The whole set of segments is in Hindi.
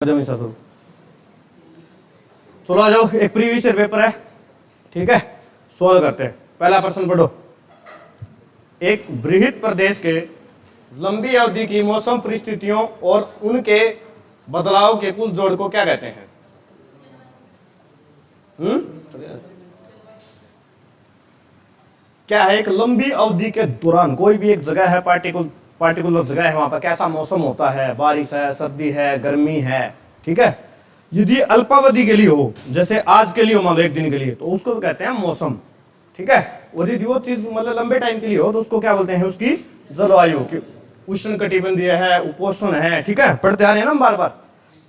चलो आ जाओ, एक प्रीवियस ईयर पेपर है, ठीक है। सॉल्व करते हैं। पहला प्रश्न पढ़ो। एक बृहद प्रदेश के लंबी अवधि की मौसम परिस्थितियों और उनके बदलाव के कुल जोड़ को क्या कहते हैं? क्या है? एक लंबी अवधि के दौरान कोई भी एक जगह है, पार्टिकुलर जगह है, वहां पर कैसा मौसम होता है, बारिश है, सर्दी है, गर्मी है, ठीक है। यदि अल्पावधि के लिए हो, जैसे आज के लिए हो, मान लो एक दिन के लिए, तो उसको तो कहते हैं मौसम, ठीक है। और यदि वो चीज मतलब लंबे टाइम के लिए हो तो उसको क्या बोलते हैं? उसकी जलवायु। की उष्ण कटिबंधीय है, उपोष्ण है, ठीक है। पढ़ते आ रहे हैं ना हम बार बार,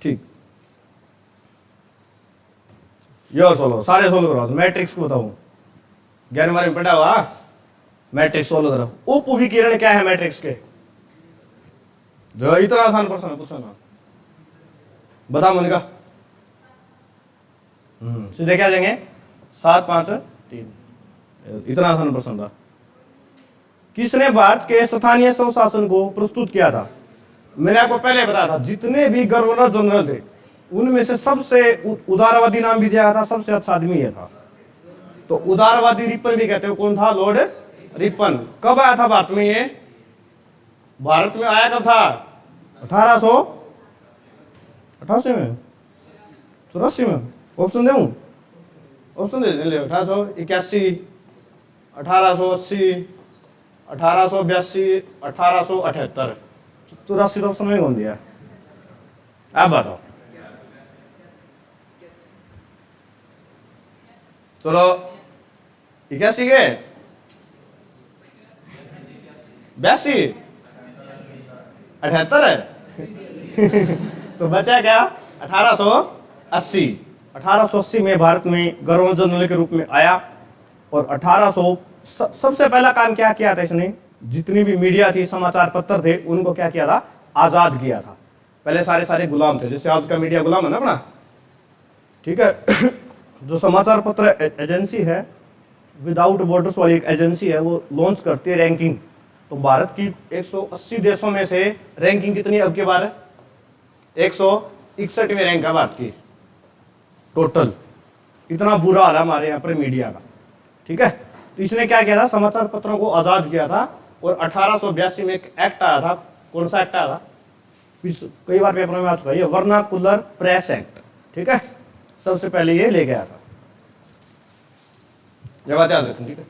ठीक। यो सोलो सारे सोलो करो। मैट्रिक्स को बताऊं, 11वीं में पढ़ा हुआ मैट्रिक्स सोलो करो। उप विकिरण क्या है मैट्रिक्स के? जो इतना आसान प्रश्न है, पूछो ना, बता मोनिका। सीधे क्या देंगे? 7 5 3। इतना आसान प्रश्न था। किसने भारत के स्थानीय स्वशासन को प्रस्तुत किया था? मैंने आपको पहले बताया था, जितने भी गवर्नर जनरल थे उनमें से सबसे उदारवादी नाम भी दिया था, सबसे अच्छा आदमी यह था। तो उदारवादी रिपन भी कहते हो। कौन था? Lord Ripon. कब आया था भारत में? ये भारत में आया कब था? 1888 में, 84 में। ऑप्शन दे, ऑप्शन दे ले। 1881, 1880, 1882, 1878। 84 ऑप्शन में कौन दिया? आप बताओ। चलो 81 के 82, 78 है। तो बचा क्या? 1880। 1880 में भारत में गवर्नर जनरल के रूप में आया। और 1800 सबसे पहला काम क्या किया था इसने? जितनी भी मीडिया थी, समाचार पत्र थे, उनको क्या किया था? आजाद किया था। पहले सारे गुलाम थे, जैसे आज का मीडिया गुलाम है ना अपना, ठीक है। जो समाचार पत्र एजेंसी है, विदाउट बॉर्डर्स वाली एक एजेंसी है, वो लॉन्च करती है रैंकिंग। तो भारत की 180 देशों में से रैंकिंग कितनी अब के बार? 161वें रैंक है भारत की टोटल। इतना बुरा हाल है हमारे यहाँ पर मीडिया का, ठीक है। तो इसने क्या किया था? समाचार पत्रों को आजाद किया था। और 1882 में एक एक्ट आया था। कौन सा एक्ट आया था? कई बार पेपर में आ चुका है, ये वर्नाकुलर प्रेस एक्ट, ठीक है। सबसे पहले ये ले गया था। जवाब याद रखें, ठीक है।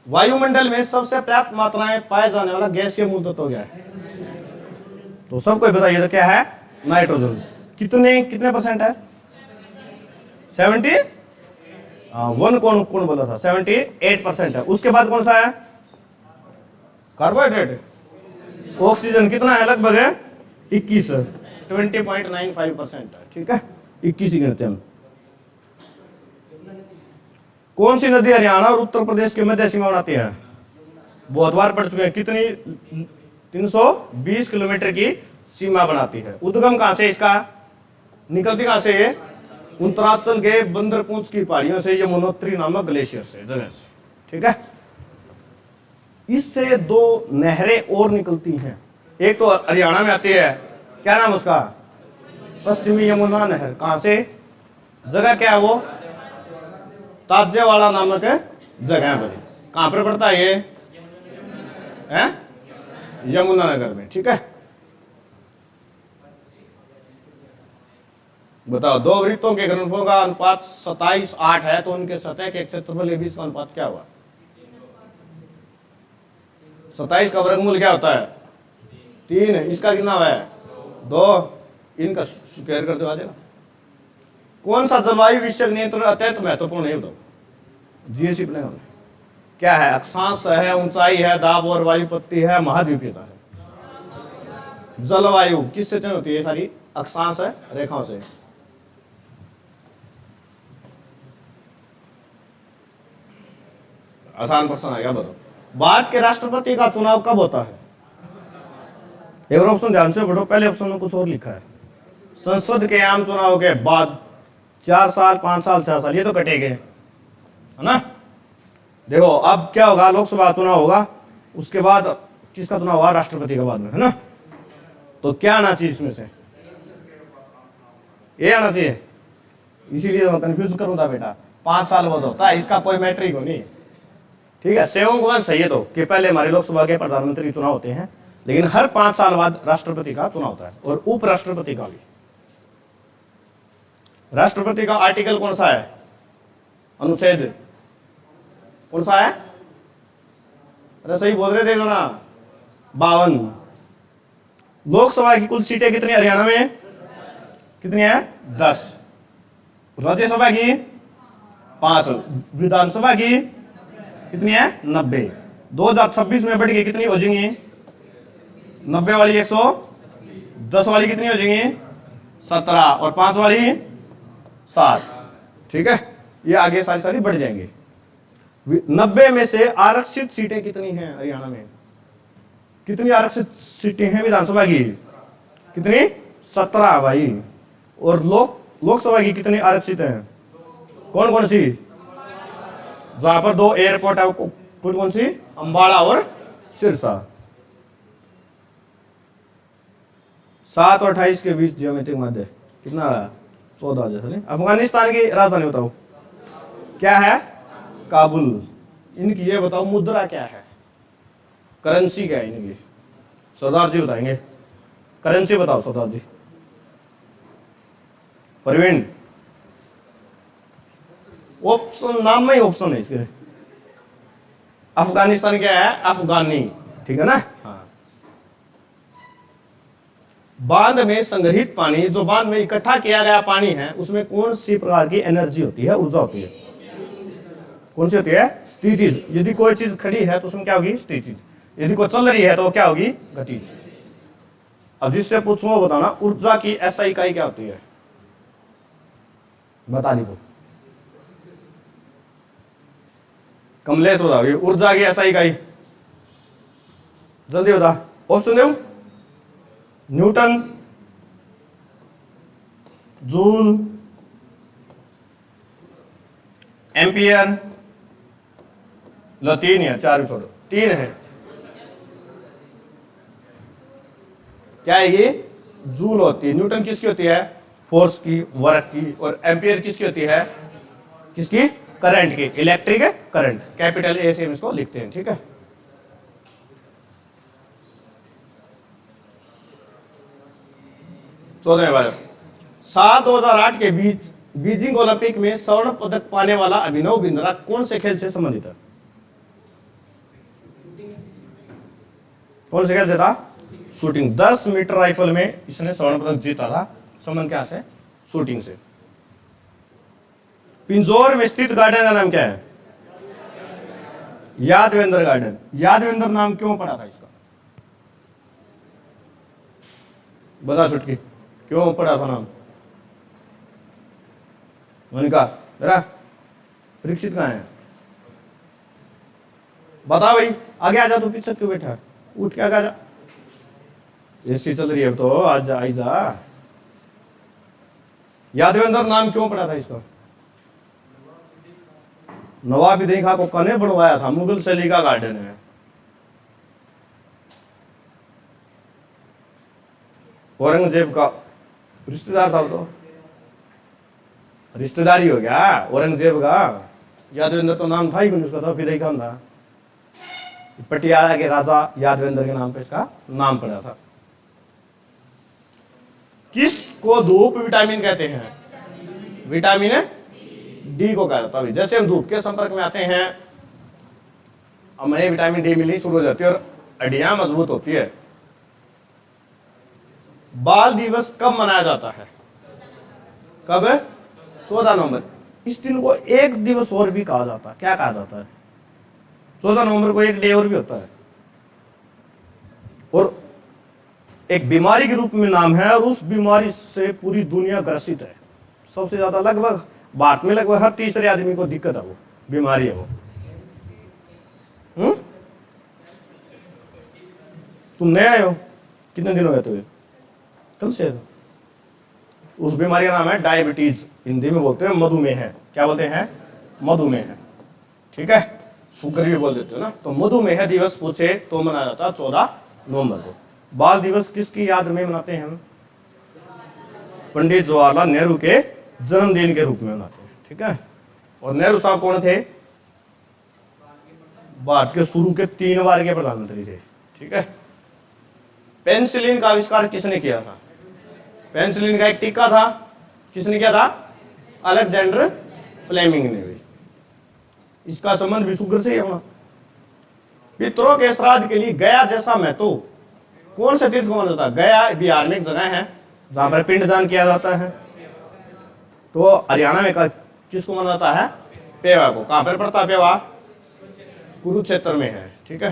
वायुमंडल में सबसे पर्याप्त मात्राएं पाए जाने वाला गैसीय मूल तत्व क्या है? तो सबको बताइए, तो क्या है? नाइट्रोजन। कितने परसेंट है? 70। वन कौन बोला था? 78% है। उसके बाद कौन सा है? कार्बोहाइड्रेट। ऑक्सीजन कितना है? लगभग है 21, 20.95% है, ठीक है। 21 ही गिनते हम। कौन सी नदी हरियाणा और उत्तर प्रदेश के मध्य सीमा बनाती है? बहुत बार पढ़ चुके हैं। कितनी? 320 किलोमीटर की सीमा बनाती है। उद्गम कहां से इसका? निकलती कहां से? ये उत्तरांचल के बंदरपूंछ की पहाड़ियों से, यमुनोत्री नामक ग्लेशियर से, जगह से, ठीक है। इससे 2 नहरें और निकलती हैं। एक तो हरियाणा में आती है, क्या नाम उसका? पश्चिमी यमुना नहर। कहां से? जगह क्या है वो? ताजेवाड़ा नामक जगह पर। कहां पर पड़ता है ये? यमुनानगर में, ठीक है। बताओ, 2 वृत्तों के घनफलों का अनुपात 27:8 है, तो उनके सतह के क्षेत्रफल के बीच का अनुपात क्या हुआ? 27 का वर्गमूल क्या होता है? 3। इसका कितना है? 2। इनका स्क्वायर कर दो, आ जाएगा। कौन सा जलवायु विषयक नियंत्रण अत्यंत महत्वपूर्ण है? बताओ, जीएससी बने होने। क्या है? अक्षांश है, ऊंचाई है, दाब और वायुपत्ति है, महाद्वीपीयता है। जलवायु किससे चयन होती है? सारी अक्षांश है, रेखाओं से। आसान प्रश्न आएगा, बताओ। भारत के राष्ट्रपति का चुनाव कब होता है? एक ऑप्शन ध्यान से पढ़ो। पहले ऑप्शन में कुछ और लिखा है। संसद के आम चुनाव के बाद 4 साल, 5 साल, 6 साल, ये तो कटेंगे, है ना। देखो अब क्या होगा? लोकसभा चुनाव होगा, उसके बाद किसका चुनाव होगा? राष्ट्रपति के बाद में, है ना। तो क्या आना चाहिए इसमें से? ये आना चाहिए, इसीलिए मैं कंफ्यूज करूँ था बेटा। 5 साल बाद होता है, इसका कोई मैट्रिक हो नहीं। ठीक है, 7 सही है तो कि पहले हमारे लोकसभा के प्रधानमंत्री चुनाव होते हैं, लेकिन हर 5 साल बाद राष्ट्रपति का चुनाव होता है और उपराष्ट्रपति का भी। राष्ट्रपति का आर्टिकल कौन सा है, अनुच्छेद कौन सा है? अरे सही बोल रहे थे ना, 52। लोकसभा की कुल सीटें कितनी हरियाणा में? कितनी है? 10। राज्यसभा की 5। विधानसभा की कितनी है? 90। 2026 में बढ़ गई, कितनी हो जाएंगी? 90 वाली 110 वाली कितनी हो जाएंगी? 17 और 5 वाली 7। ठीक है, ये आगे सारी सारी बढ़ जाएंगे। 90 में से आरक्षित सीटें कितनी हैं हरियाणा में? कितनी आरक्षित सीटें हैं विधानसभा की? कितनी? 17 भाई। और लोकसभा की कितनी आरक्षित हैं? कौन कौन सी? जहां पर 2 एयरपोर्ट है, कौन कौन सी? अंबाला और सिरसा। 7 और 28 के बीच ज्योमेट्रिक मध्य कितना है? 14 जैसे। अफगानिस्तान की राजधानी बताओ क्या है? काबुल। इनकी ये बताओ मुद्रा क्या है, करेंसी क्या है इनकी? सरदार जी बताएंगे, करेंसी बताओ सरदार जी। प्रवीण, ऑप्शन नाम में ही ऑप्शन है इसके। अफगानिस्तान क्या है? अफगानी। ठीक है ना? हाँ। बांध में संग्रहित पानी, जो बांध में इकट्ठा किया गया पानी है, उसमें कौन सी प्रकार की एनर्जी होती है, ऊर्जा होती है? कौन सी होती है? स्थितिज। यदि कोई चीज खड़ी है तो उसमें क्या होगी? स्थितिज। यदि कोई चल रही है तो क्या होगी? गतिज। अब जिससे पूछो वो बताना, ऊर्जा की SI इकाई क्या होती है? बता दी। कमलेश बताओ, ऊर्जा की SI इकाई जल्दी बता। ऑप्शन दो, न्यूटन, जूल, एम्पियर, लो 3 है, 4 भी छोड़ो, 3 है। क्या है ये? जूल होती है। न्यूटन किसकी होती है? फोर्स की, वर्क की। और एम्पियर किसकी होती है? किसकी? करंट की, इलेक्ट्रिक करंट। कैपिटल A से हम इसको लिखते हैं। ठीक है, चौदह बार। साल 2008 के बीच बीजिंग ओलंपिक में स्वर्ण पदक पाने वाला अभिनव बिंद्रा कौन से खेल से संबंधित है? कौन से खेल से था? शूटिंग। 10 मीटर राइफल में इसने स्वर्ण पदक जीता था। संबंध क्या से? शूटिंग से। पिंजौर में स्थित गार्डन का नाम क्या है? यादवेंद्र गार्डन। यादवेंद्र नाम क्यों पड़ा था इसका? बता छुटकी, क्यों पड़ा था नाम? मैंने कहा जरा परीक्षित कहाँ है? बता भाई, आगे आ जा। तू पीछे क्यों बैठा? उठ के आगे आ जा। एसी चल रही है तो आज जा, आई जा। यादवेंद्र नाम क्यों पड़ा था इसका? नवाबी खां को कने बनवाया था, मुगल शैली का गार्डन है। औरंगजेब का रिश्तेदार था तो, रिश्तेदारी हो गया औरंगजेब का। यादवेंद्र तो नाम था ही नहीं उसका, तो फिर खान था। पटियाला के राजा यादवेंद्र के नाम पे इसका नाम पड़ा था। किसको धूप विटामिन कहते हैं? विटामिन डी को कहा जाता है। जैसे हम धूप के संपर्क में आते हैं, हमें विटामिन डी मिलनी शुरू हो जाती है और हड्डियां मजबूत होती है। बाल दिवस कब मनाया जाता है? कब? 14 नवंबर। इस दिन को एक दिवस और भी कहा जाता है। क्या कहा जाता है? 14 नवंबर को एक डे और भी होता है, और एक बीमारी के रूप में नाम है, और उस बीमारी से पूरी दुनिया ग्रसित है। सबसे ज्यादा लगभग भारत में लगभग हर तीसरे आदमी को दिक्कत है, वो बीमारी है वो। तुम नए आए हो? कितने दिन हो गए तुम्हें? कल से। उस बीमारी का नाम है डायबिटीज। हिंदी में बोलते हैं मधुमेह है। क्या बोलते हैं? मधुमेह है। ठीक है, शुगर भी बोल देते हो ना। तो मधुमेह दिवस पूछे तो मनाया जाता है 14 नवंबर को। बाल दिवस किसकी याद में मनाते हैं हम? पंडित जवाहरलाल नेहरू के जन्मदिन के रूप में मनाते हैं। ठीक है, और नेहरू साहब कौन थे? भारत के शुरू के 3 बार के प्रधानमंत्री थे। ठीक है, पेनिसिलिन का आविष्कार किसने किया था? पेनिसिलिन का एक टीका था, किसने किया था? अलेक्जेंडर फ्लेमिंग ने भी। इसका संबंध भी शुगर से ही होना। पितरों के श्राद्ध के लिए गया जैसा महत्व कौन से तीर्थ को माना जाता है? गया बिहार में एक जगह है जहां पर पिंडदान किया जाता है। तो हरियाणा में किसको माना जाता है? पेवा को। कहां पर पड़ता पेवा? कुरुक्षेत्र में है। ठीक है,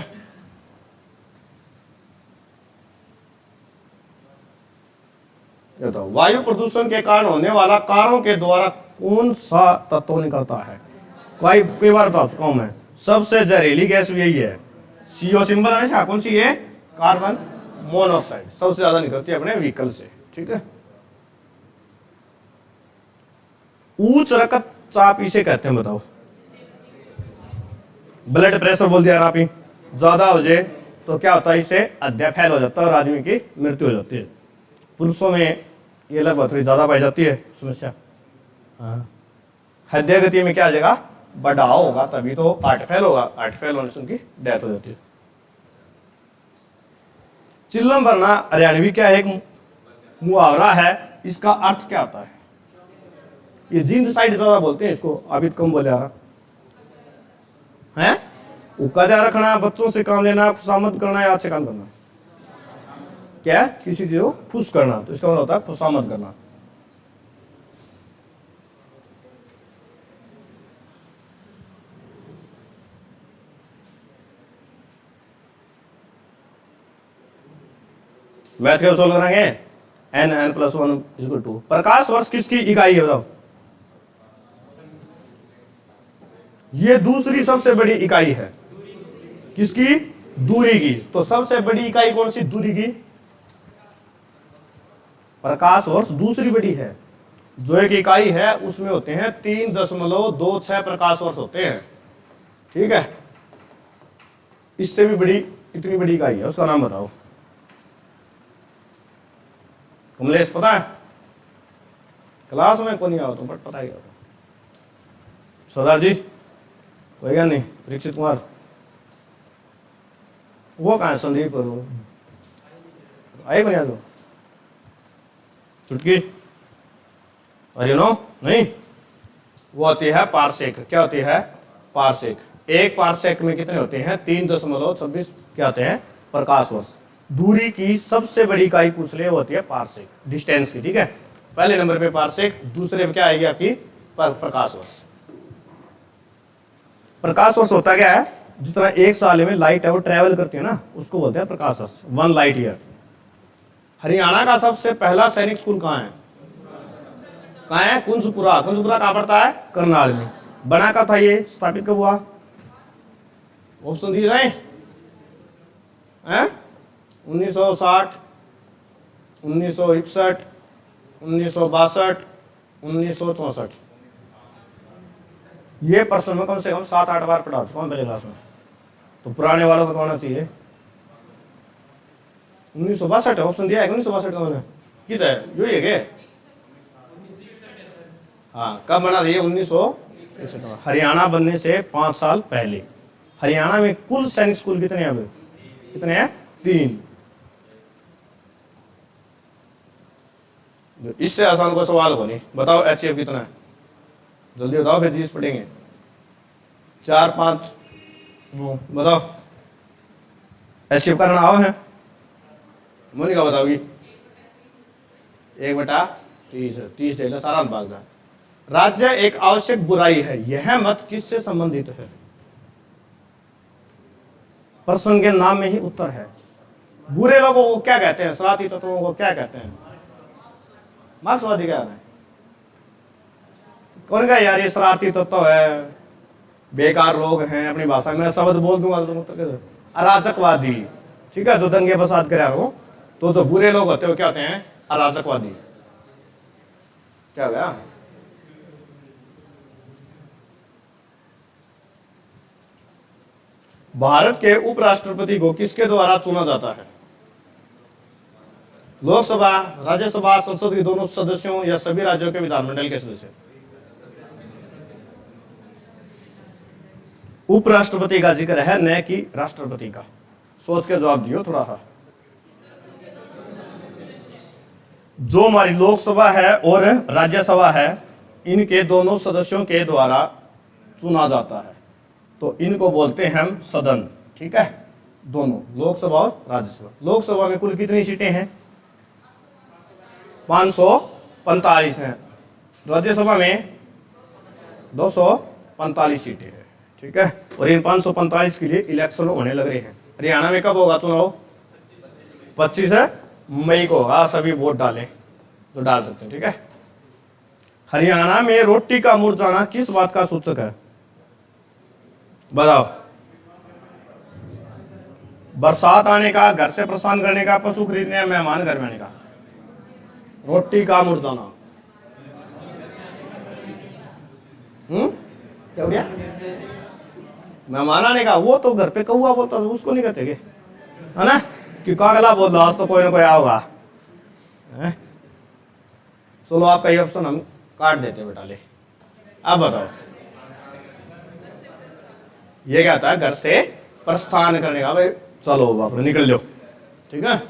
तो वायु प्रदूषण के कारण होने वाला कारों के द्वारा कौन सा तत्व निकलता है? कई बार बता चुका हूं मैं, सबसे जहरीली गैस भी यही है। CO सिंबल हमेशा कौन सी है? कार्बन मोनोऑक्साइड सबसे ज्यादा निकलती है अपने व्हीकल से। ठीक है, उच्च रक्तचाप इसे कहते हैं, बताओ। ब्लड प्रेशर बोल दिया आप ही, ज्यादा हो जाए तो क्या होता है? इससे हृदय फेल हो जाता है और आदमी की मृत्यु हो जाती है। पुरुषों में ये लगभग थोड़ी ज्यादा पाई जाती है समस्या। हाँ, हृदय गति में क्या आ जाएगा? बढ़ाव होगा, तभी तो हार्ट फेल होगा। हार्ट फेल होने से उनकी डेथ हो जाती है। चिल्लम भरना हरियाणवी क्या है? एक मुहावरा है, इसका अर्थ क्या होता है? ये जींद साइड ज्यादा बोलते हैं इसको, अभी कम बोले आ रहा है। उका ध्यान रखना, बच्चों से काम लेना, खुशामद करना या अच्छे काम करना। क्या? किसी चीज को खुश करना, तो इसका मतलब होता है खुशामद करना। मैथ कैसे सोल्व करेंगे? n+1 = 2। प्रकाश वर्ष किसकी इकाई है बताओ? ये दूसरी सबसे बड़ी इकाई है। किसकी? दूरी की। तो सबसे बड़ी इकाई कौन सी? दूरी की। प्रकाश वर्ष दूसरी बड़ी है। जो एक इकाई है उसमें होते हैं 3.26 प्रकाश वर्ष होते हैं। ठीक है, इससे भी बड़ी, इतनी बड़ी इकाई है, उसका नाम बताओ। कमलेश पता है? क्लास में कौन नहीं आओ तुम, पता ही होता। सरदार जी कोई क्या नहीं? परीक्षित कुमार वो कहाँ है? संदीप आए को नहीं? आ चुटकी अरे नो नहीं, वो होती है पारसेक। क्या होती है? पारसेक। एक पारसेक में कितने होते हैं? 3.26 क्या होते हैं? प्रकाश वर्ष। दूरी की सबसे बड़ी इकाई पूछ ले, वो होती है पारसेक, डिस्टेंस की। ठीक है, पहले नंबर पे पारसेक, दूसरे पे क्या आएगी आपकी? प्रकाश वर्ष। प्रकाश वर्ष होता क्या है? जितना एक साल में लाइट है वो ट्रेवल करती है ना, उसको बोलते हैं प्रकाश वर्ष, 1 लाइट ईयर। हरियाणा का सबसे पहला सैनिक स्कूल कहाँ है? कहाँ है? कुंजपुरा। कुंजपुरा कहाँ पड़ता है? करनाल में। बना कब था ये? स्थापित कब हुआ? ऑप्शन दिए जाए? 1960, 1961, 1962, 1964। ये प्रश्न में कम से कम 7-8 बार पढ़ा चुका हूं पहले क्लास में, तो पुराने वालों को होना चाहिए। 1962 ऑप्शन दिया है। 1962 का मैंने कितना है? यो ही है क्या? हाँ, कब बना था ये? 1961। हरियाणा बनने से 5 साल पहले। हरियाणा में कुल सैनिक स्कूल कितने हैं? कितने हैं? 3। इससे आसान कोई सवाल को नहीं। बताओ HCF कितना है? जल्दी बताओ, फिर जीस पढ़ेंगे। 4, 5 बताओ। HCF का नाम है मोनिका बताओगी? 1/30 30 डेला सारा भाग जाए। राज्य एक आवश्यक बुराई है, यह मत किससे संबंधित है? प्रश्न के नाम में ही उत्तर है। बुरे लोगों को क्या कहते हैं? शरारती तत्वों को क्या कहते हैं? मार्क्सवादी क्या है? कौन कहा यार ये शरारती तत्व है, बेकार लोग हैं? अपनी भाषा में शब्द बोल दूंगा तो अराजकवादी। ठीक है, जो दंगे फसाद कर रहा हो, तो जो बुरे लोग होते हो क्या होते हैं? अराजकवादी। क्या हो गया? भारत के उपराष्ट्रपति को किसके द्वारा चुना जाता है? लोकसभा, राज्यसभा, संसद के दोनों सदस्यों या सभी राज्यों के विधानमंडल के सदस्य। उपराष्ट्रपति का जिक्र है, न कि राष्ट्रपति का। सोच के जवाब दियो थोड़ा सा। जो हमारी लोकसभा है और राज्यसभा है, इनके दोनों सदस्यों के द्वारा चुना जाता है, तो इनको बोलते हैं हम सदन। ठीक है, दोनों लोकसभा और राज्यसभा। लोकसभा में कुल कितनी सीटें हैं? 545 हैं। राज्यसभा में 245 सीटें हैं। ठीक है, और इन 545 के लिए इलेक्शन होने लग रहे हैं। हरियाणा में कब होगा चुनाव? 25 मई को होगा। सभी वोट डालें जो डाल सकते हैं। ठीक है, हरियाणा में रोटी का मुरझाना किस बात का सूचक है? बताओ। बरसात आने का, घर से प्रस्थान करने का, पशु खरीदने या मेहमान घर में आने का? रोटी का मुरझाना। क्या बोलिया? मेहमान आने का। वो तो घर पे कौआ बोलता है, उसको नहीं कहते है ना, कि कागला बोल रहा तो कोई ना कोई आया होगा। चलो आपका ये ऑप्शन हम काट देते बेटा। ले अब बताओ, ये क्या होता है? घर से प्रस्थान करने का। भाई चलो बाप रे, निकल जाओ। ठीक है,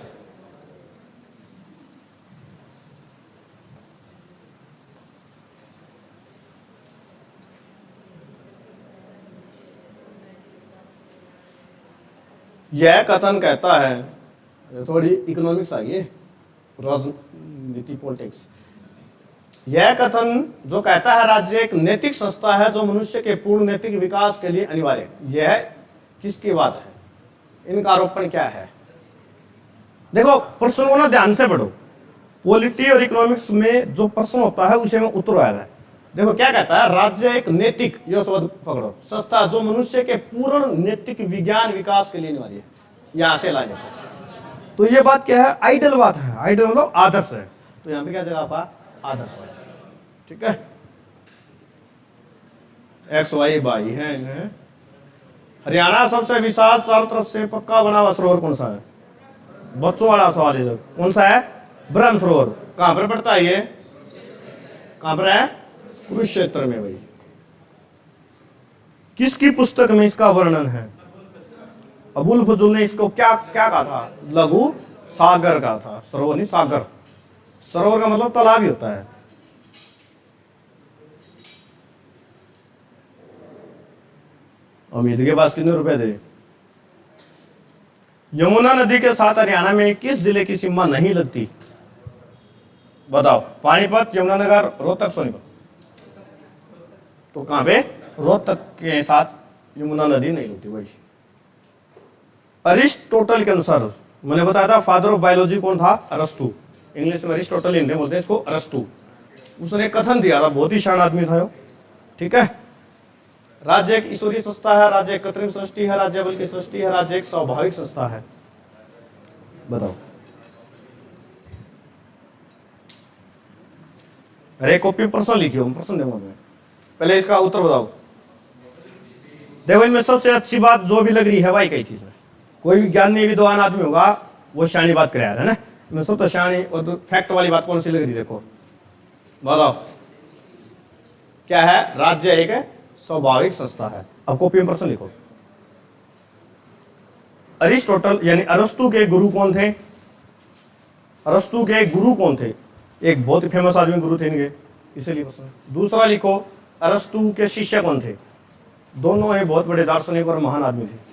यह कथन कहता है, थोड़ी इकोनॉमिक्स आ गई है, राजनीति पॉलिटिक्स। यह कथन जो कहता है राज्य एक नैतिक संस्था है जो मनुष्य के पूर्ण नैतिक विकास के लिए अनिवार्य है, यह किसकी बात है? इनका आरोपण क्या है? देखो प्रश्न को ना ध्यान से पढ़ो। पॉलिटी और इकोनॉमिक्स में जो प्रश्न होता है उसे में उत्तर आया है। देखो क्या कहता है? राज्य एक नैतिक, यह शब्द पकड़ो, संस्था जो मनुष्य के पूर्ण नैतिक विज्ञान विकास के लिए अनिवार्य है। यहां से ला जाता है। तो ये बात क्या है? आइडल बात है। आइडल मतलब आदर्श है। तो यहां पे क्या जगह आपका? आदर्श है। ठीक है, एक्स वाई बाई है। हरियाणा सबसे विशाल चारों तरफ से पक्का बना हुआ सरोवर कौन सा है? बच्चों वाला सवाल है। कौन सा है? ब्रह्म सरोवर। कहां पर पड़ता है ये? कहां पर है? कुरुक्षेत्र में। भाई किसकी पुस्तक में इसका वर्णन है? अबुल फजूल ने इसको क्या क्या कहा था? लघु सागर कहा था। सरोवर नहीं, सागर। सरोवर का मतलब तालाब ही होता है। अमित के पास कितने रुपए थे? यमुना नदी के साथ हरियाणा में किस जिले की सीमा नहीं लगती? बताओ। पानीपत, यमुनानगर, रोहतक, सोनीपत। तो कहां पे? रोहतक के साथ यमुना नदी नहीं लगती। भाई अरिस्टोटल के अनुसार, मैंने बताया था फादर ऑफ बायोलॉजी कौन था? अरस्तु। इंग्लिश में अरिस्टोटल, हिंदी में बोलते हैं इसको अरस्तु। उसने कथन दिया था, बहुत ही शान आदमी था। ठीक है, राज्य एक ईश्वरीय संस्था है, राज्य एक कृत्रिम सृष्टि है, राज्य बल की सृष्टि है, राज्य एक स्वाभाविक संस्था है। बताओ। अरे कॉपी प्रश्न लिखियो, प्रश्न दूंगा मैं। पहले इसका उत्तर बताओ। देखो इनमें सबसे अच्छी बात जो भी लग रही है भाई, कई चीज में कोई भी ज्ञानी विद्वान आदमी होगा वो शानी बात कराया है ना। इनमें सबसे शानी और तो फैक्ट वाली बात कौन सी लग रही? देखो बताओ क्या है? राज्य एक स्वाभाविक संस्था है। अब कॉपी में प्रश्न लिखो। अरिस्टोटल यानी अरस्तु के गुरु कौन थे? अरस्तु के गुरु कौन थे? एक बहुत ही फेमस आदमी गुरु थे इनके, इसीलिए प्रश्न। दूसरा लिखो, अरस्तु के शिष्य कौन थे? दोनों ही बहुत बड़े दार्शनिक और महान आदमी थे।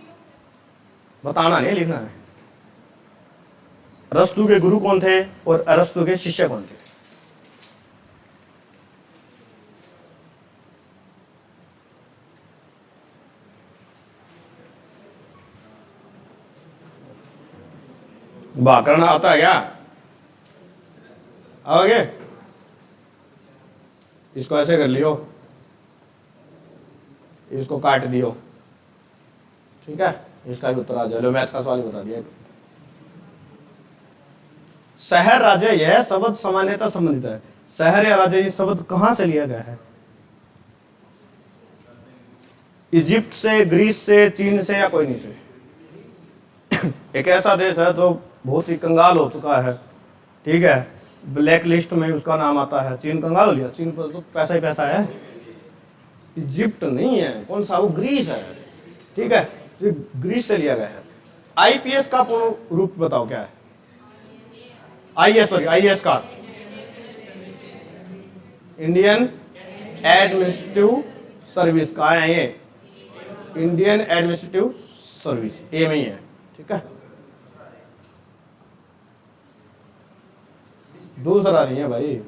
बताना नहीं, लिखना है। अरस्तु के गुरु कौन थे और अरस्तु के शिष्य कौन थे? करना आता है क्या? आओगे? इसको ऐसे कर लियो, इसको काट दियो। ठीक है, इसका भी उत्तर आ जाए। लो मैथ का सवाल बता दिया। शहर राज्य यह शब्द सामान्यतः संबंधित है। शहर या राज्य ये शब्द कहां से लिया गया है? इजिप्ट से, ग्रीस से, चीन से, या कोई नहीं से? एक ऐसा देश है जो बहुत ही कंगाल हो चुका है, ठीक है, ब्लैक लिस्ट में उसका नाम आता है। चीन कंगाल हो लिया, चीन पर तो पैसा ही पैसा है। इजिप्ट नहीं है, कौन सा, वो ग्रीस है। ठीक है, तो ग्रीस से लिया गया है। आईपीएस का पूर्ण रूप बताओ क्या है? आईएएस, सॉरी आईएएस का इंडियन एडमिनिस्ट्रेटिव सर्विस का है ये, इंडियन एडमिनिस्ट्रेटिव सर्विस, ए में ही है। ठीक है, दूसरा नहीं है भाई।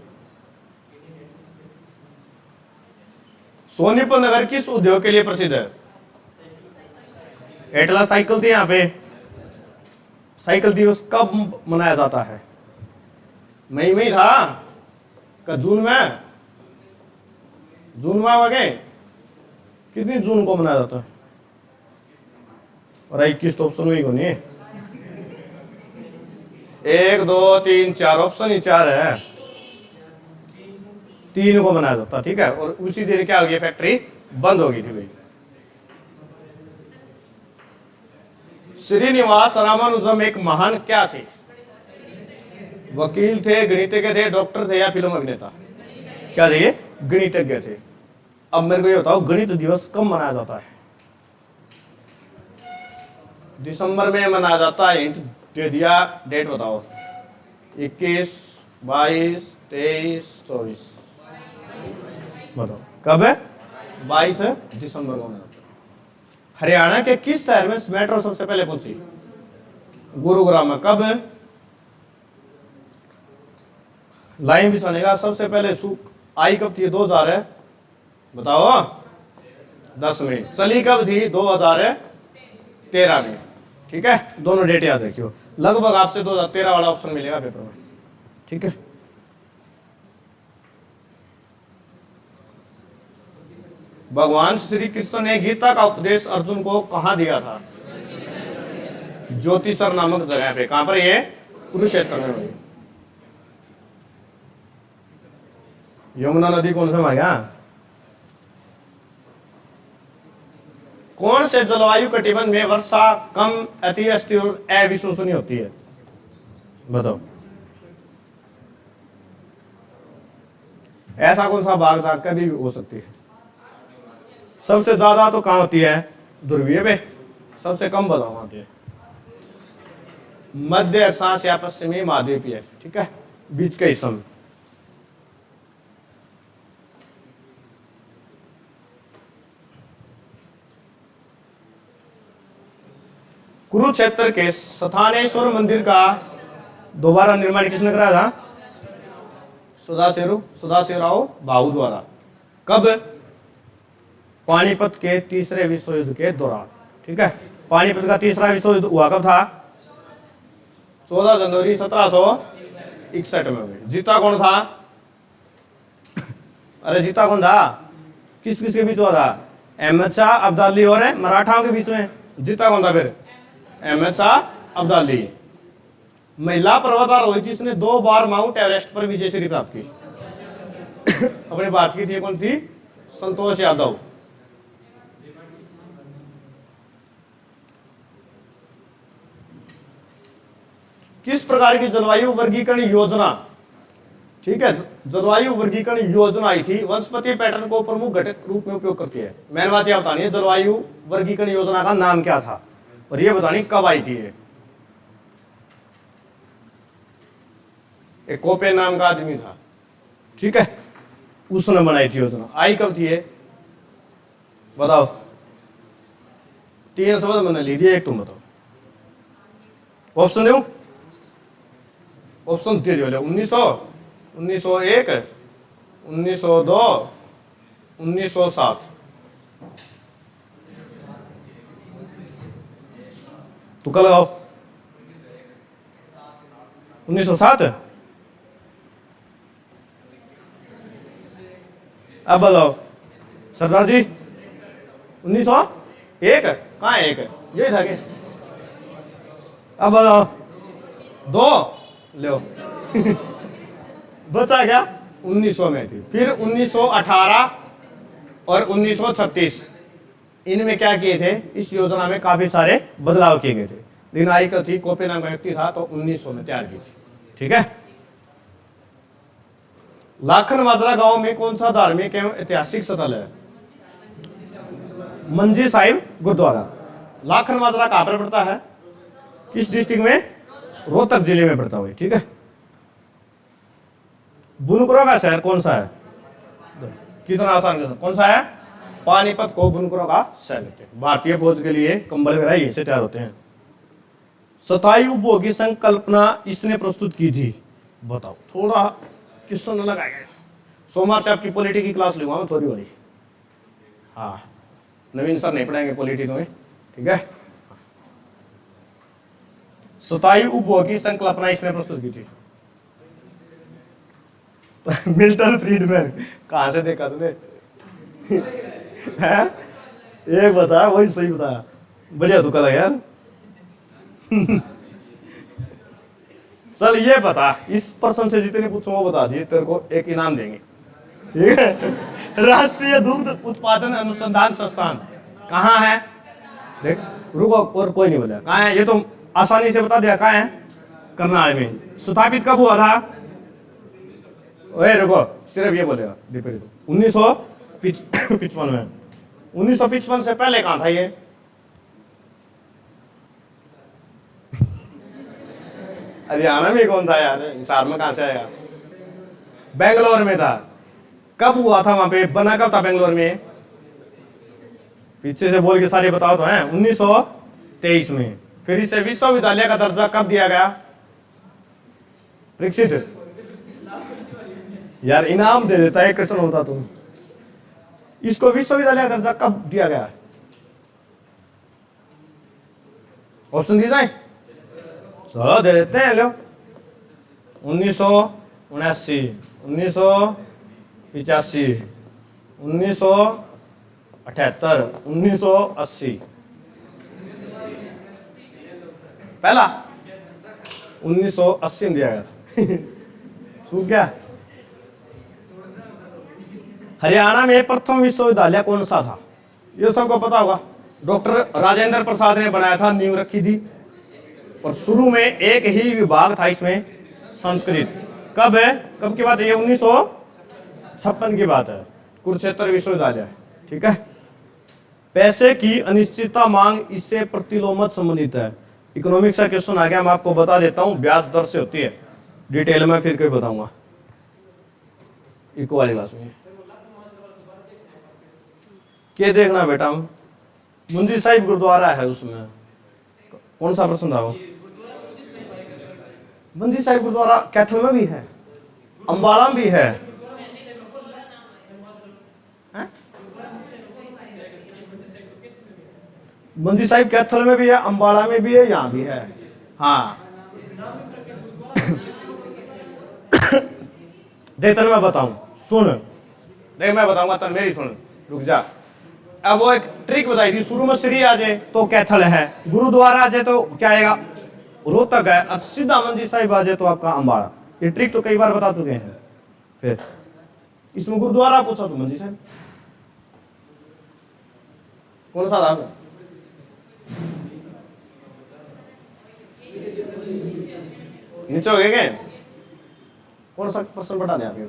सोनीपत नगर किस उद्योग के लिए प्रसिद्ध है? एटला साइकिल थी यहाँ पे। साइकिल दिवस कब मनाया जाता है? मई में ही था का जून में? जून में आ गए। कितनी जून को मनाया जाता है? और 21 तो ऑप्शन ही नहीं। 1 2 3 4 ऑप्शन ही 4 है। 3 को मनाया जाता। ठीक है, और उसी दिन क्या हो गई, फैक्ट्री बंद हो गई थी भाई। श्रीनिवास रामानुजम एक महान क्या थे? वकील थे, गणितज्ञ थे, डॉक्टर थे या फिल्म अभिनेता? क्या थे ये? गणितज्ञ थे। अब मेरे को ये बताओ, गणित दिवस कब मनाया जाता है? दिसंबर में मनाया जाता है। हिंट दे दिया, डेट बताओ। 21 22 23 24 बताओ कब है? 22 दिसंबर को मनाया। हरियाणा के किस शहर में मेट्रो सबसे पहले पहुंची? गुरुग्राम में। कब? लाइन बिछाने का सबसे पहले सुख आई कब थी? 2000 है, बताओ। 10 में। चली कब थी? 2013 में। ठीक है, दोनों डेट याद रखियो। लगभग आपसे 2013 वाला ऑप्शन मिलेगा पेपर में। ठीक है, भगवान श्री कृष्ण ने गीता का उपदेश अर्जुन को कहां दिया था? ज्योतिषर नामक जगह पे। कहां पर? ये कुरुक्षेत्र में हुई। यमुना नदी कौन से मांगा? कौन से जलवायु कटिबंध में वर्षा कम, अति अस्थिर और अविश्वसनीय होती है? बताओ। ऐसा कौन सा भाग जाग का भी हो सकती है? सबसे ज्यादा तो कहां होती है? ध्रुवीय पे। सबसे कम बताओ होती है? मध्य अक्षांश या पश्चिमी महाद्वीपीय। ठीक है, बीच का हिस्सा में। कुरुक्षेत्र के स्थानेश्वर मंदिर का दोबारा निर्माण किसने कराया था? सदाशिवराव भाऊ द्वारा। कब? पानीपत के तीसरे विश्व युद्ध के दौरान। ठीक है, पानीपत का तीसरा विश्व युद्ध हुआ कब था? 14 जनवरी 1761 में हुई। जीता कौन था? अरे जीता कौन था? किस किस के बीच हुआ था? अहमद शाह अब्दाली और मराठाओं के बीच में। जीता कौन था फिर? अहमद शाह अब्दाली। महिला पर्वतारोही हुई जिसने 2 बार माउंट एवरेस्ट पर विजयश्री प्राप्त की अपने भारत की थी। कौन थी? संतोष यादव। किस प्रकार की जलवायु वर्गीकरण योजना, ठीक है, जलवायु वर्गीकरण योजना आई थी, वनस्पति पैटर्न को प्रमुख घटक रूप में उपयोग करती है? मैंने बात यह बतानी है, जलवायु वर्गीकरण योजना का नाम क्या था और ये बतानी कब आई थी? ये एक कोपेन नाम का आदमी था। ठीक है, उसने बनाई थी योजना। आई कब थी ये बताओ? 3 शब्द मैंने लिख दिया, एक तुम बताओ। ऑप्शन दो, ऑप्शन दे दियो। 1900, 1901, 1902, 1907। तुक्का लगाओ। 1907। अब बताओ सरदार जी। 1901 कहाँ है? 1 यही था क्या? अब बताओ 2 लो बचा क्या? 1900 में थी। फिर 1918 और 1936 इनमें क्या किए थे? इस योजना में काफी सारे बदलाव किए गए थे। लेकिन आई का थी, कोपे नाम का व्यक्ति था, तो 1900 में तैयार की थी। ठीक है, लाखन माजरा गांव में कौन सा धार्मिक एवं ऐतिहासिक स्थल है? मंजी साहिब गुरुद्वारा। लाखन माजरा कहां पर पड़ता है? किस डिस्ट्रिक्ट में? रोहतक जिले में पड़ता है। ठीक है। बुनकरों का शहर कौन सा है? कितना आसान क्वेश्चन। कौन सा है? पानीपत को बुनकरों का शहर कहते हैं। भारतीय फौज के लिए कंबल वगैरह यहीं से तैयार होते हैं। स्थायी उपभोग की संकल्पना इसने प्रस्तुत की थी। बताओ, थोड़ा क्वेश्चन अलग आएगा। सोमवार से आपकी पॉलिटी की क्लास लूंगा मैं थोड़ी वाली। हाँ, नवीन सर नहीं पढ़ाएंगे पॉलिटी में। ठीक है। स्थायी उपभोग की संकल्पना इसने प्रस्तुत की थी। तो मिल्टन फ्रीडमैन। कहां से देखा तूने? एक बता, वही सही बता। बढ़िया तुक्का लगा यार। चल ये बता, इस प्रश्न से जितने पूछो वो बता दिए, तेरे को एक इनाम देंगे। ठीक है। राष्ट्रीय दुग्ध उत्पादन अनुसंधान संस्थान कहाँ है? देख, रुको, और कोई नहीं बोला कहाँ है। ये तो आसानी से बता दिया कहाँ है। करनाल में। स्थापित कब हुआ था? ओए रुको, सिर्फ ये बोलेगा। 1955 में। 1955 से पहले कहाँ था ये? हरियाणा में कौन था यार? हिसार में कहां से आएगा? बेंगलोर में था। कब हुआ था वहां पे? बना कब था बेंगलोर में? पीछे से बोल के सारे बताओ तो हैं। 1923 में। फिर इसे विश्वविद्यालय का दर्जा कब दिया गया? परीक्षित यार इनाम दे देता है क्वेश्चन होता तुम। इसको विश्वविद्यालय का दर्जा कब दिया गया? ऑप्शन दिए जाए? चलो दे देते हैं। लो, 1979, 1985, 1978, 1980। पहला 1980 में दिया गया। छूट गया। हरियाणा में प्रथम विश्वविद्यालय कौन सा था? ये सबको पता होगा। डॉक्टर राजेंद्र प्रसाद ने बनाया था, नींव रखी थी। और शुरू में एक ही विभाग था इसमें, संस्कृत। कब है? कब की बात है ये? 1956 की बात है। कुरुक्षेत्र विश्वविद्यालय। ठीक है। पैसे की अनिश्चितता मांग इससे प्रतिलोमत संबंधित है। इकोनॉमिक्स का क्वेश्चन आ गया, मैं आपको बता देता हूं। ब्याज दर से होती है, डिटेल में फिर कभी बताऊंगा इको वाली क्लास में। क्या देखना बेटा, मुंजी साहिब गुरुद्वारा है, उसमें कौन सा प्रश्न था वो? मंजी साहिब गुरुद्वारा कैथल में भी है, अंबाला में भी है। मंजी साहिब कैथल में भी है, अंबाला में भी है, यहाँ भी है। हाँ देख तेरे मैं बताऊं, सुन। देख मैं बताऊंगा, तन मेरी सुन, रुक जा। अब वो एक ट्रिक बताई थी, शुरू में श्री आ जाए तो कैथल है, गुरुद्वारा आ जाए तो क्या आएगा? रोहतक है, और सीधा मंजी साहिब आ जाए तो आपका अंबाला। ये ट्रिक तो कई बार बता चुके हैं। फिर इसमें गुरुद्वारा पूछा तो मंजी साहिब कौन सा था? नीचे हो गए क्या? कौन सा प्रश्न बता दें आपके?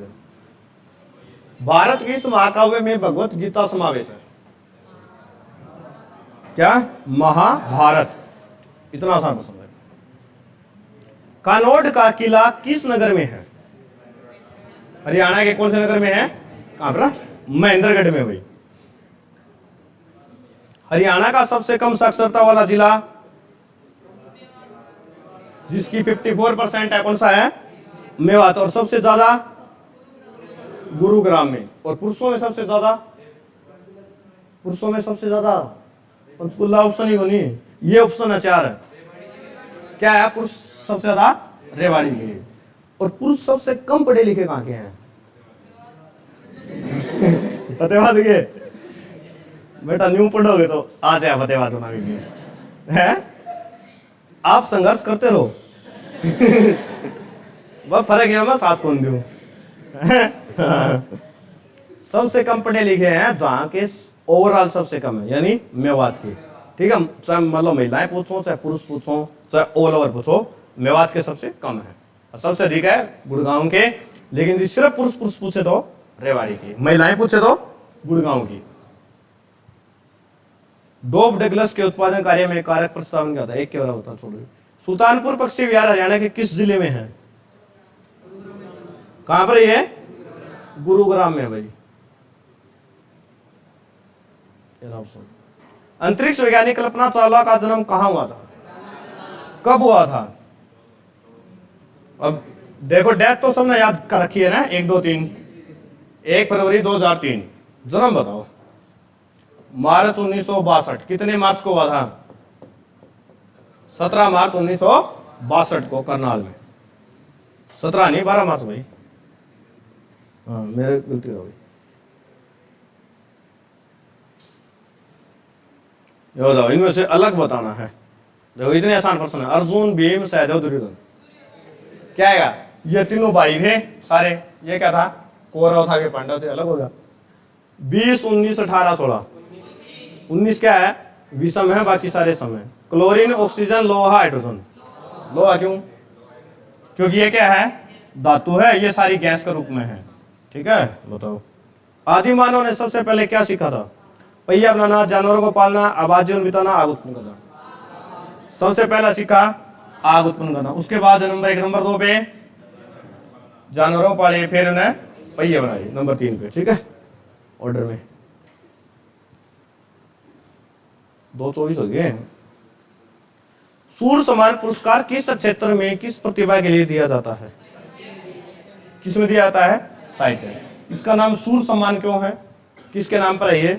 भारत की इस महाकाव्य में भगवत गीता समावेश है। क्या? महाभारत। इतना आसान प्रश्न है। कानौड का किला किस नगर में है? हरियाणा के कौन से नगर में है? कहां पर? महेंद्रगढ़ में हुई। हरियाणा का सबसे कम साक्षरता वाला जिला जिसकी 54% है, कौन सा है? मेवात। और सबसे ज्यादा गुरुग्राम में। और पुरुषों में सबसे ज्यादा? पुरुषों में सबसे ज्यादा पंचकुला ऑप्शन ही होनी, ये ऑप्शन है 4 है। क्या है? पुरुष सबसे ज्यादा रेवाड़ी में। और पुरुष सबसे कम पढ़े लिखे कहां के हैं? फतेहाबाद के। बेटा न्यू पढ़ोगे तो आ जाए फतेहाबाद होना भी है। आप संघर्ष करते रहो। वह फर्क है, मैं साथ कौन दूं। सबसे कम पढ़े लिखे हैं जहां के ओवरऑल सबसे कम है, यानी मेवात के। ठीक है, चाहे मतलब महिलाएं पूछो चाहे पुरुष पूछो चाहे ऑल ओवर पूछो, मेवात के सबसे कम है। और सबसे अधिक है गुड़गांव के लेकिन यदि सिर्फ पुरुष पुरुष पूछे तो रेवाड़ी की, महिलाएं पूछे तो गुड़गांव की। डोब डगलस के उत्पादन कार्य में कारक प्रस्तावन क्या था? एक क्या होता छोड़ो। सुल्तानपुर पक्षी विहार हरियाणा के किस जिले में है? कहां पर ये? गुरुग्राम में भाई। अंतरिक्ष वैज्ञानिक कल्पना चावला का जन्म कहां हुआ था? कब हुआ था? अब देखो डेथ तो सबने याद कर रखी है ना, 1 2 3। 1 फरवरी 2003। जन्म बताओ? मार्च 1962। कितने मार्च को हुआ था? 17 मार्च 1962 को करनाल में। 17 नहीं 12 मार्च भाई। हाँ मेरे गलती हो गई। ये बताओ इनमें से अलग बताना है। देखो इतने आसान प्रश्न है। अर्जुन, भीम, सहदेव, दुर्योधन क्या आएगा? ये तीनों भाई थे सारे। ये क्या था? कौरव था, के पांडव थे, अलग हो गया। 20 19 18 16। 19 क्या है? विषम है, बाकी सारे सम है। क्लोरीन, ऑक्सीजन, लोहा, हाइड्रोजन। लोहा क्यों? क्योंकि ये क्या है? धातु है, ये सारी गैस के रूप में है। ठीक है, बताओ आदि मानव ने सबसे पहले क्या सीखा था? पहिया बनाना, जानवरों को पालना, आवाज जीवन बिताना, आग उत्पन्न करना। सबसे पहला सीखा आग उत्पन्न करना। उसके बाद नंबर 1 नंबर 2 पे जानवरों पाले, फिर उन्हें पहिए बनाए नंबर 3 पे। ठीक है, ऑर्डर में 2:24 हो गए। सूर्य सम्मान पुरस्कार किस क्षेत्र में किस प्रतिभा के लिए दिया जाता है? किस में दिया जाता है? साहित्य। इसका नाम सूर्य सम्मान क्यों है? किसके नाम पर है ये?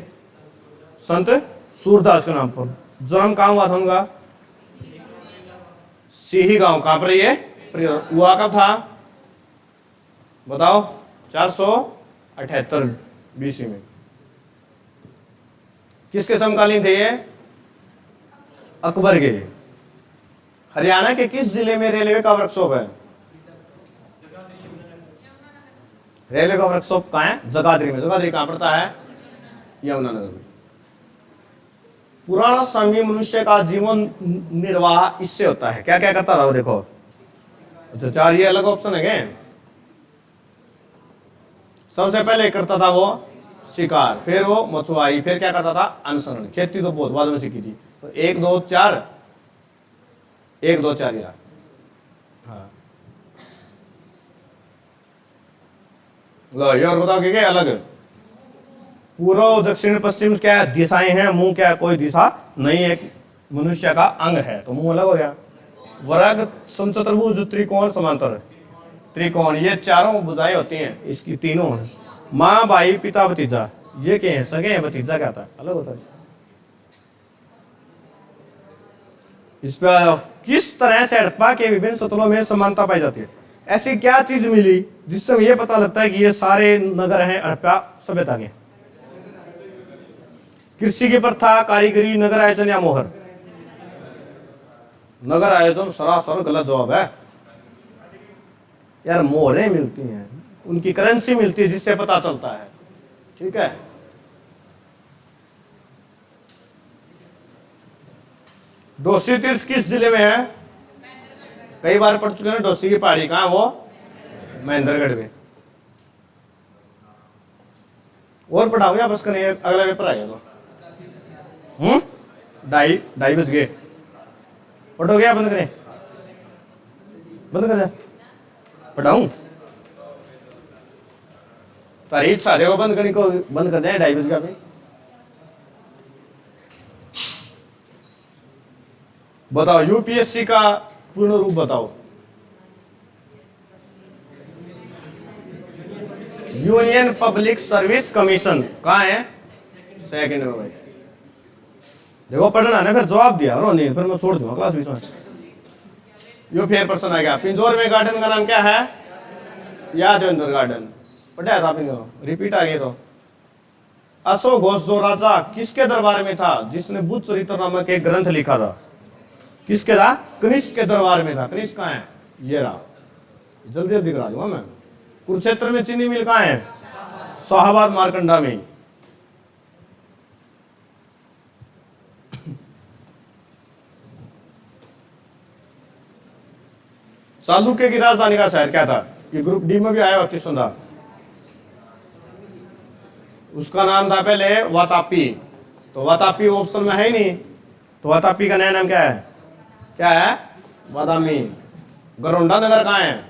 संत सूरदास के नाम पर। जन्म कहां हुआ था उनका? सिही गांव। कहां पर ये हुआ? कब था बताओ? 478 BC में। किसके समकालीन थे ये? अकबर के। हरियाणा के किस जिले में रेलवे का वर्कशॉप है? रेलवे का वर्कशॉप कहां है? जगाधरी में। जगाधरी कहां पड़ता है? यमुनानगर में। पुराना समय मनुष्य का जीवन निर्वाह इससे होता है। क्या क्या करता था वो? देखो अच्छा 4 ये अलग ऑप्शन है क्या? सबसे पहले करता था वो शिकार, फिर वो मछुआई, फिर क्या करता था? अनुसरण। खेती तो बहुत बाद में सीखी थी। तो 1 2 4 1 2 4 यार। हाँ लो ये और बताओ क्या अलग? पूर्व दक्षिण पश्चिम क्या दिशाएं हैं? मुंह क्या कोई दिशा नहीं, एक मनुष्य का अंग है तो मुंह अलग हो गया। वर्ग, समचतुर्भुज, त्रिकोण, समांतर त्रिकोण, ये चारों भुजाएं होती हैं, इसकी तीनों हैं। माँ, भाई, पिता, भतीजा, ये क्या है? सगे हैं। भतीजा क्या था? अलग होता है। इस पर किस तरह से हड़प्पा के विभिन्न स्थलों में समानता पाई जाती है? ऐसी क्या चीज मिली जिससे ये पता लगता है कि ये सारे नगर हैं हड़प्पा सभ्यता के? कृषि की प्रथा, कारीगरी, नगर आयोजन या मोहर? नगर आयोजन सरासर गलत जवाब है यार। मोहरें मिलती हैं, उनकी करेंसी मिलती है जिससे पता चलता है। ठीक है, डोसी तीर्थ किस जिले में है? कई बार पढ़ चुके हैं डोसी की पहाड़ी। कहां वो? महेंद्रगढ़ में। और पढ़ाऊं या बस करें? अगला पेपर आएगा तो 2:30 बज गए। पढ़ोगे या बंद करें? बंद कर दे। पढ़ाऊं? तारीख सारे को बंद करने को बंद कर दें। 2:30 बज गया भाई। बताओ यूपीएससी का पूर्ण रूप बताओ। Union public service commission. कहाँ है? सेकंड में भाई। देखो पढ़ना है ना, फिर जवाब दिया और नहीं फिर मैं छोड़ दूंगा क्लास बीच में। यो फिर प्रश्न आ गया। पिंजौर में गार्डन का नाम क्या है? यादवेंद्र गार्डन। पढ़ा था पिंजौर, रिपीट आ गया। तो अशोक घोष जो राजा किसके दरबार में था जिसने बुद्ध चरित्र नामक एक ग्रंथ लिखा था? किसके था? कनिष्क के दरबार में था। कनिष्क कहाँ है? ये रहा, जल्दी जल्दी करा दूंगा मैं। कुरुक्षेत्र में चीनी मिल कहाँ है? शाहबाद मारकंडा में। चालुक्य की राजधानी का शहर क्या था? ये ग्रुप डी में भी आया किशुनदास, उसका नाम था पहले वातापी, तो वातापी ऑप्शन में है ही नहीं, तो वातापी का नया नाम क्या है? क्या है? बादामी। गरोंडा नगर कहाँ है?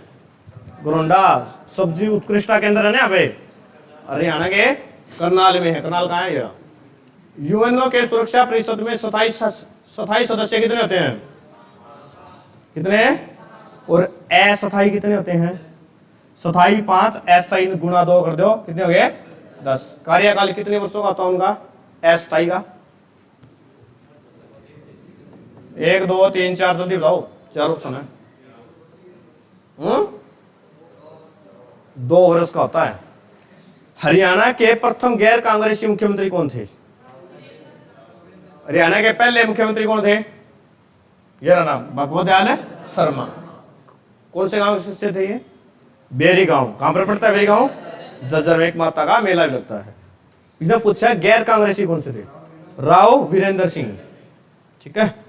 गरोंडा सब्जी उत्कृष्टता केंद्र है ना यहाँ पे, हरियाणा के करनाल में है। करनाल कहाँ है? यूएनओ के सुरक्षा परिषद में स्थायी सदस्य कितने होते हैं? कितने? और अस्थायी कितने होते हैं? स्थायी 5, अस्थायी गुणा 2 कर दो, कितने हो गए? 10। कार्यकाल कितने वर्षों का होता है उनका? अस्थायी का 1, 2, 3, 4, जल्दी बताओ, 4 ऑप्शन है। 2 वर्ष का होता है। हरियाणा के प्रथम गैर कांग्रेसी मुख्यमंत्री कौन थे? हरियाणा के पहले मुख्यमंत्री कौन थे? ये नाम भगवत दयाल शर्मा। कौन से गांव से थे ये? बेरी गांव। कहां पर पड़ता है बेरी गांव? जज्जर में एक माता का मेला भी लगता है। इसने पूछा गैर कांग्रेसी कौन से थे? राव वीरेंद्र सिंह। ठीक है।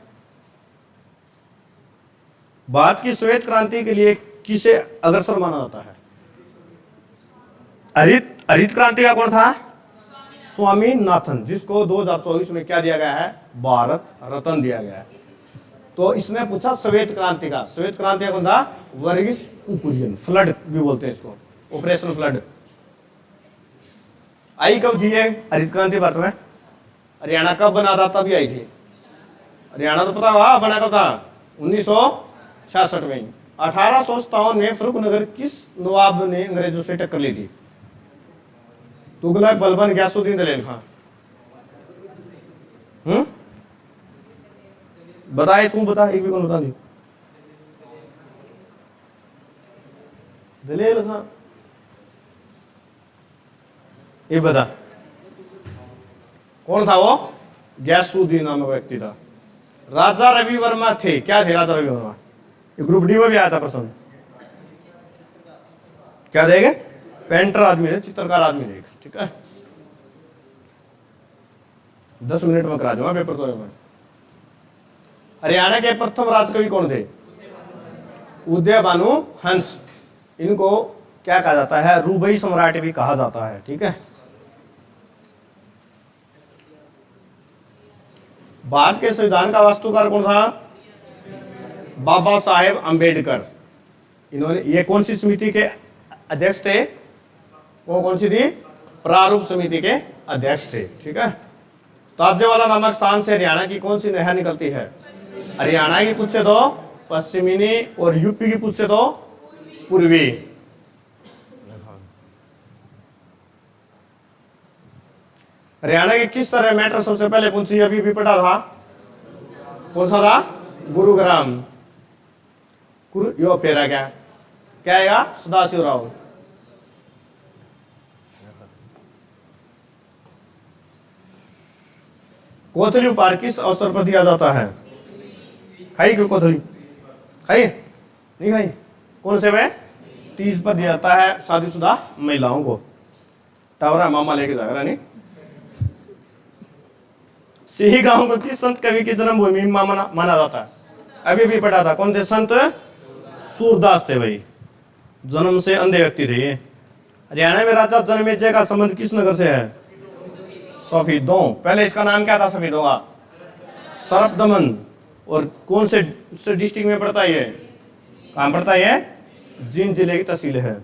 भारत की श्वेत क्रांति के लिए किसे अग्रसर माना जाता है? हरित क्रांति का कौन था? स्वामीनाथन, जिसको 2024 में क्या दिया गया है? भारत रत्न दिया गया है। तो इसने पूछा श्वेत क्रांति का। श्वेत क्रांति का कौन था? वर्गीस कुरियन। फ्लड भी बोलते हैं इसको, ऑपरेशन फ्लड। आई कब थी है हरित क्रांति भारत में? हरियाणा कब बना था? तभी आई थी। हरियाणा तो पता हुआ बना कब था? 1966 में। 1857 में फर्रुखनगर किस नवाब ने अंग्रेजों से टक्कर ली थी? तुगलक, बलबन, गयासुद्दीन, दलेल खां। बताए, तू बता, एक भी कौन बता दी? दलेल खां। ये बता कौन था वो? गयासुद्दीन नामक व्यक्ति था। राजा रवि वर्मा थे। क्या थे राजा रवि वर्मा? ये ग्रुप डी में भी आया था प्रश्न। क्या देंगे? पेंटर आदमी है, चित्रकार आदमी है। ठीक है, 10 मिनट में करा दूंगा पेपर तो मैं। हरियाणा के प्रथम राजकवि कौन थे? उदय भानु हंस। इनको क्या कहा जाता है? रूबई सम्राट भी कहा जाता है। ठीक है। भारत के संविधान का वास्तुकार कौन था? बाबा साहेब अंबेडकर। इन्होंने, ये कौन सी समिति के अध्यक्ष थे? वो कौन सी थी? प्रारूप समिति के अध्यक्ष थे। ठीक है। ताजेवाला नामक स्थान से हरियाणा की कौन सी नहर निकलती है? हरियाणा की पूछे तो पश्चिमी और यूपी की पूछे तो पूर्वी। हरियाणा के किस तरह मेट्रो सबसे पहले पहुंची? अभी भी पढ़ा था। कौन सा था? गुरुग्राम। यो पेरा क्या क्या आएगा? सदाशिव राव। कोथली उपहार किस अवसर पर दिया जाता है? खाई क्यों कोथली? खाई नहीं खाई? कौन से में? 30 पर दिया जाता है शादीशुदा महिलाओं को। टावरा मामा लेके जाएगा नहीं। सिही गांव को किस संत कवि की जन्मभूमि माना जाता है? अभी भी पढ़ा था। कौन थे? संत सूरदास थे भाई। जन्म से अंधे व्यक्ति थे ये। हरियाणा में राजा जनमेजय का संबंध किस नगर से है? सफीदों। पहले इसका नाम क्या था? सफीदों का सरपदमन। और कौन से डिस्ट्रिक्ट में पड़ता है ये? कहां पड़ता है ये? जींद जिले की तहसील है।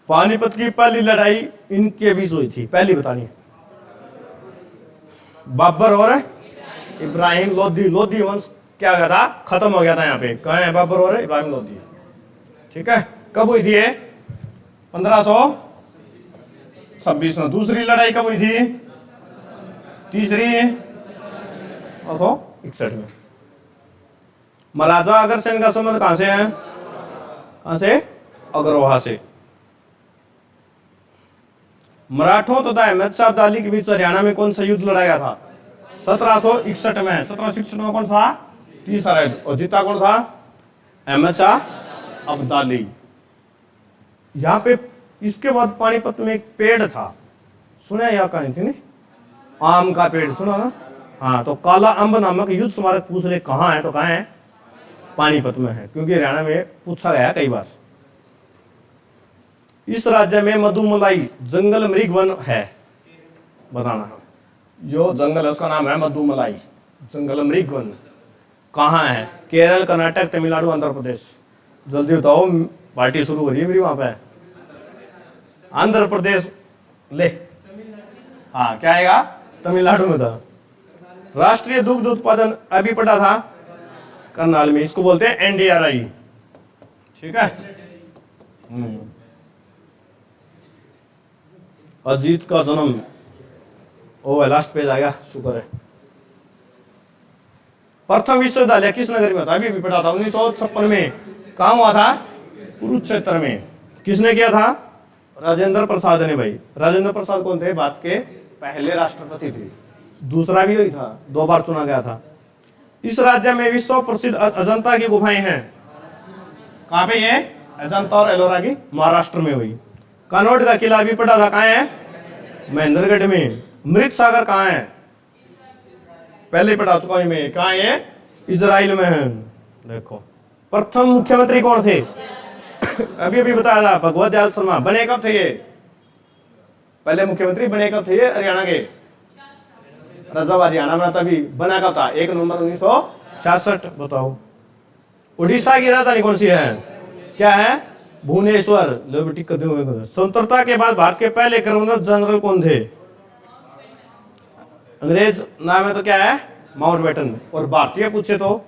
पानीपत की पहली लड़ाई इनके बीच हुई थी, पहली बतानी है। बाबर और इब्राहिम लोधी। लोधी वंश क्या गया था? खत्म हो गया था यहाँ पे। कहाँ है बाबर और इब्राहिम लोधी? ठीक है। कब हुई थी ये? 1526 में। दूसरी लड़ाई कब हुई थी? तीसरी 1961 में। महाराजा अग्रसेन का संबंध कहां से है? कहां से? अग्रवाह से। मराठों तथा अहमद शाह अब्दाली के बीच हरियाणा में कौन सा युद्ध लड़ा गया था? 1761 में। 1761 में कौन सा? तीसरा युद्ध। और जीता कौन था? अहमद शाह अब्दाली। यहाँ पे इसके बाद पानीपत में एक पेड़ था, सुना है? यहाँ कहानी थी नहीं? आम का पेड़ सुना ना? हाँ, तो काला अंब नामक युद्ध स्मारक पूछ रहे कहाँ है, तो कहाँ है, पानीपत में है, क्योंकि हरियाणा में पूछा गया कई बार। इस राज्य में मधुमलाई जंगल मृग वन है, बताना है। जो जंगल है उसका नाम है मधुमलाई जंगल मृग वन। कहाँ है, केरल, कर्नाटक, तमिलनाडु, आंध्र प्रदेश। जल्दी बताओ, पार्टी शुरू हो रही है मेरी वहां पे। आंध्र प्रदेश ले, हाँ क्या आएगा, तमिलनाडु में था। राष्ट्रीय दुग्ध उत्पादन अभी पढ़ा था करनाल में, इसको बोलते हैं एनडीआरआई, ठीक है। अजीत का जन्म, ओ लास्ट पेज आएगा, शुक्र है। प्रथम विश्वविद्यालय किस नगर में था, अभी भी पढ़ा था 1956 में। कहाँ हुआ था, कुरुक्षेत्र में। किसने किया था, राजेंद्र प्रसाद ने भाई। राजेंद्र प्रसाद कौन थे, भारत के पहले राष्ट्रपति थे, दूसरा भी वही था, 2 बार चुना गया था। इस राज्य में विश्व प्रसिद्ध अजंता की गुफाएं हैं, कहाँ पे ये, अजंता और एलोरा की, महाराष्ट्र में हुई। कनौज का किला भी पड़ा था, कहाँ है, महेंद्रगढ़ में। मृत सागर कहाँ है, पहले पढ़ा चुका हूं मैं, कहाँ है, इजराइल में है। देखो प्रथम मुख्यमंत्री कौन थे, अभी अभी बताया था, भगवत दयाल शर्मा। बने कब थे ये, पहले मुख्यमंत्री बने कब थे ये, हरियाणा के, रजब हरियाणा में तभी बना कब था, 1 नवंबर 1966। बताओ उड़ीसा की राजधानी कौन सी है, क्या है, भुवनेश्वर। स्वतंत्रता के बाद भारत के पहले गवर्नर जनरल कौन थे, अंग्रेज नाम है तो क्या है, माउंटबेटन। और भारतीय पूछे तो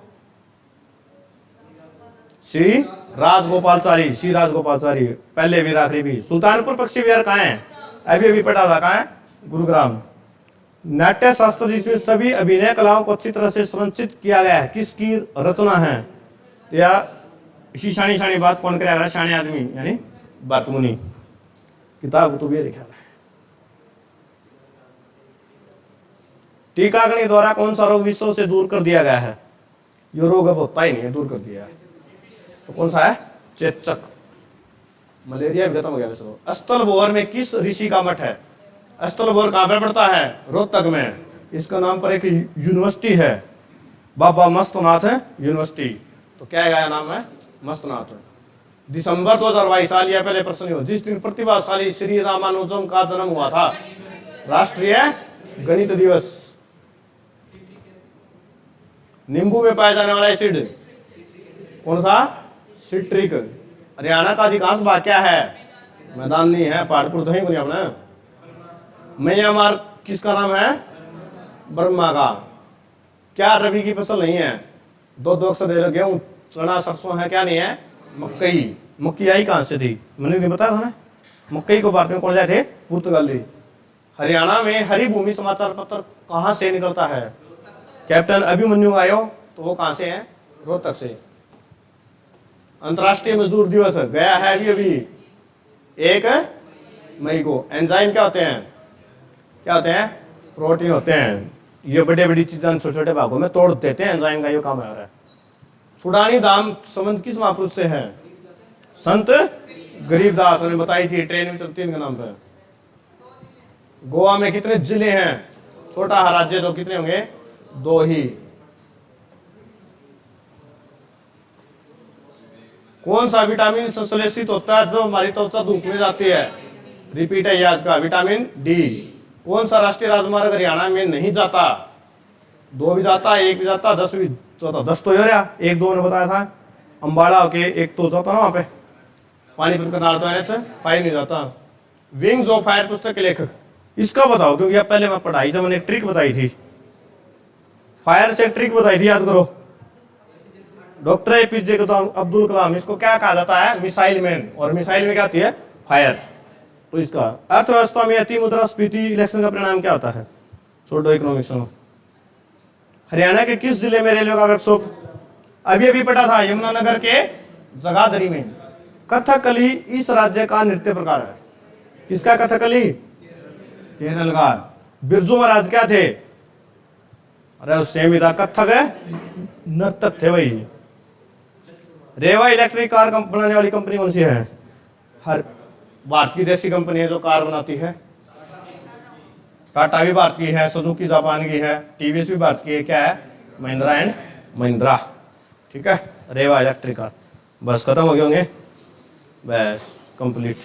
श्री राजगोपालचारी, श्री राजगोपालचारी, पहले वीर आखिरी भी। सुल्तानपुर पक्षी विहार कहाँ है, अभी अभी पढ़ा था, कहाँ है, गुरुग्राम। नाट्य शास्त्र जिसमें सभी अभिनय कलाओं को अच्छी तरह से संरचित किया गया है, किसकी रचना है, या इसी शानी शानी बात कौन करेगा, शानी आदमी यानी भरत मुनि। किताब तो भी लिखा है। टीकाकरण द्वारा कौन सा रोग विश्व से दूर कर दिया गया है, ये रोग अब होता ही नहीं है, दूर कर दिया है, तो कौन सा है, चेचक। मलेरिया भी खत्म हो गया वैसे। अस्तलबोर में किस ऋषि का मठ है, अस्तलबोर कहाँ पर पड़ता है, रोहतक में। इसका नाम पर एक यूनिवर्सिटी है, बाबा मस्तनाथ यूनिवर्सिटी। तो क्या है, नाम है मस्तनाथ। दिसंबर 2022 साल, या पहले प्रश्न हो, जिस दिन प्रतिभाशाली श्री रामानुजम का जन्म हुआ था, राष्ट्रीय गणित दिवस। नींबू में पाया जाने वाला एसिड कौन सा, सिट्रिक। हरियाणा का अधिकांश भाग क्या है, मैदान नहीं है, पहाड़पुर तो ही बनी अपने। म्यांमार किसका नाम है, बर्मा का। क्या रबी की फसल नहीं है, 2 अक्षर दे लगे, गेहूं, चना, सरसों है, क्या नहीं है, मकई। मक्की आई कहां से थी, मैंने नहीं बताया था ना, मकई को भारत में कौन लाए थे, पुर्तगाली। हरियाणा में हरी भूमि समाचार पत्र कहां से निकलता है, कैप्टन अभिमन्यु आयो, तो वो कहां से है, रोहतक से। अंतर्राष्ट्रीय मजदूर दिवस गया है अभी अभी 1 मई को। एंजाइम क्या होते हैं, क्या होते हैं, प्रोटीन होते हैं। ये बड़े बड़ी चीजें छोटे छोटे भागों में तोड़ देते हैं, एंजाइम का ये काम है। छुड़ानी दाम संबंध किस महापुरुष से है, संत गरीबदास ने बताई थी, ट्रेन में चलती है इनके नाम पे। गोवा में कितने जिले हैं, छोटा राज्य तो कितने होंगे, 2 ही। कौन सा विटामिन संश्लेषित होता है जब हमारी त्वचा धूप में जाती है, रिपीट है ये आज का, विटामिन डी। कौन सा राष्ट्रीय राजमार्ग हरियाणा में नहीं जाता, 2 भी जाता, 1 भी जाता, 10 भी जाता। 10 तो हो रहा, 1 2 ने बताया था, अंबाला होके 1 तो जाता ना वहां पे, पानीपत करनाल तो एनएच 5 नहीं जाता। विंग्स ऑफ फायर पुस्तक के लेखक, इसका बताओ, क्योंकि अब पहले मैं पढ़ाई जब मैंने एक ट्रिक बताई थी, फायर से ट्रिक बताई थी, याद करो। डॉक्टर एपीजे अब्दुल कलाम, इसको क्या कहा जाता है, मिसाइल मैन। और मिसाइल में क्या आती है, फायर। तो इसका अर्थव्यवस्था में अति मुद्रास्फीति इलेक्शन का परिणाम क्या होता है, छोड़ो इकोनॉमिक्स में। हरियाणा के किस जिले में रेलवे का वर्कशॉप, अभी अभी पढ़ा था, यमुनानगर के जगाधरी में। कथकली इस राज्य का नृत्य प्रकार है, किसका कथकली, केरल का। बिरजू महाराज क्या थे, अरे सेम ही था, कथक है, नर्तक थे भाई। रेवा इलेक्ट्रिक कार बनाने वाली कंपनी कौन सी है, हर भारत की देसी कंपनी है जो कार बनाती है। टाटा भी भारत की है, सुजुकी जापान की है, टीवीएस भी भारत की है, क्या है, महिंद्रा एंड महिंद्रा। ठीक है, रेवा इलेक्ट्रिकल। बस खत्म हो गए होंगे, बस कंप्लीट।